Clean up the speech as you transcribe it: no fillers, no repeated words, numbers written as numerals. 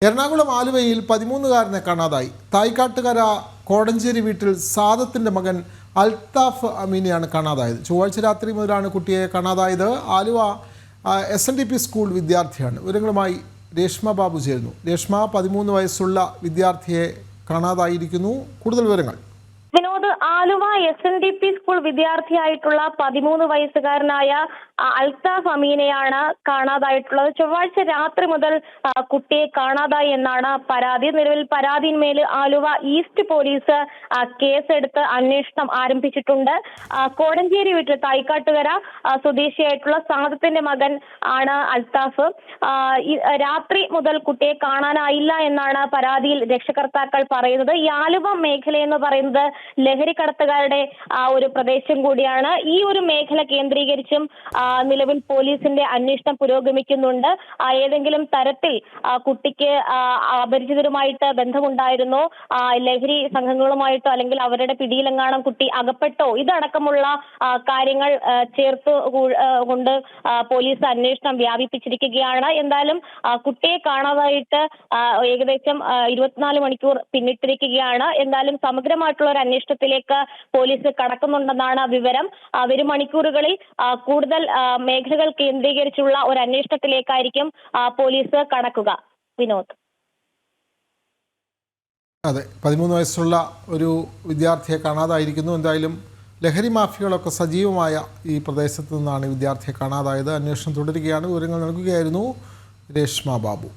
എറണാകുളം ആലുവയിൽ 13-കാരനെ കാണാതായി. തായ്ക്കാട്ടുകര കോടഞ്ചേരി വീട്ടിൽ സാദത്തിന്റെ മകൻ അൽത്താഫ് അമീനെയാണ് കാണാതായത്. ചൊവ്വാഴ്ച രാത്രി മുതലാണ് കുട്ടിയെ കാണാതായത്. ആലുവ SNDP സ്കൂൾ വിദ്യാർത്ഥിയാണ്. വിവരങ്ങളുമായി രേഷ്മ ബാബു ചേരുന്നു. രേഷ്മ, 13 വയസ്സുള്ള വിദ്യാർത്ഥിയെ കാണാതായിരിക്കുന്നു. കൂടുതൽ വിവരങ്ങൾ. വിനോദ്, ആലുവ SNDP സ്കൂൾ വിദ്യാർത്ഥിയായിട്ടുള്ള 13 വയസ്സുകാരനായ അൽത്താഫ് അമീനെയാണ് കാണാതായിട്ടുള്ളത്. ചൊവ്വാഴ്ച രാത്രി മുതൽ കുട്ടിയെ കാണാതായി എന്നാണ് പരാതി. നിലവിൽ പരാതിന്മേൽ ആലുവ ഈസ്റ്റ് പോലീസ് കേസെടുത്ത് അന്വേഷണം ആരംഭിച്ചിട്ടുണ്ട്. കോടഞ്ചേരി വീട്ടിൽ തായ്ക്കാട്ടുകര സ്വദേശിയായിട്ടുള്ള സാദത്തിന്റെ മകൻ ആണ് അൽത്താഫ്. രാത്രി മുതൽ കുട്ടിയെ കാണാനായില്ല എന്നാണ് പരാതിയിൽ രക്ഷകർത്താക്കൾ പറയുന്നത്. ഈ ആലുവ മേഖല എന്ന് പറയുന്നത് ലഹരി കടത്തുകാരുടെ ഒരു പ്രദേശം കൂടിയാണ്. ഈ ഒരു മേഖല കേന്ദ്രീകരിച്ചും നിലവിൽ പോലീസിന്റെ അന്വേഷണം പുരോഗമിക്കുന്നുണ്ട്. ഏതെങ്കിലും തരത്തിൽ കുട്ടിക്ക് അപരിചിതരുമായിട്ട് ബന്ധമുണ്ടായിരുന്നോ, ലഹരി സംഘങ്ങളുമായിട്ടോ അല്ലെങ്കിൽ അവരുടെ പിടിയിലെങ്ങാനും കുട്ടി അകപ്പെട്ടോ, ഇതടക്കമുള്ള കാര്യങ്ങൾ ചേർത്ത് കൊണ്ട് പോലീസ് അന്വേഷണം വ്യാപിപ്പിച്ചിരിക്കുകയാണ്. എന്തായാലും കുട്ടിയെ കാണാതായിട്ട് ഏകദേശം 24 മണിക്കൂർ പിന്നിട്ടിരിക്കുകയാണ്. എന്തായാലും സമഗ്രമായിട്ടുള്ള ഒരു അന്വേഷണത്തിലേക്ക് പോലീസ് കടക്കുന്നുണ്ടെന്നാണ് വിവരം. വരും മണിക്കൂറുകളിൽ കൂടുതൽ മേഖലകൾ കേന്ദ്രീകരിച്ചുള്ള ഒരു അന്വേഷണത്തിലേക്കായിരിക്കും പോലീസ് കടക്കുക. വിനോദ്. അതെ, 13 വയസ്സുള്ള ഒരു വിദ്യാർത്ഥിയെ കാണാതായിരിക്കുന്നു. എന്തായാലും ലഹരി മാഫിയകളൊക്കെ സജീവമായ ഈ പ്രദേശത്ത് നിന്നാണ് വിദ്യാർത്ഥിയെ കാണാതായത്. അന്വേഷണം തുടരുകയാണ്. വിവരങ്ങൾ നൽകുകയായിരുന്നു രേഷ്മ ബാബു.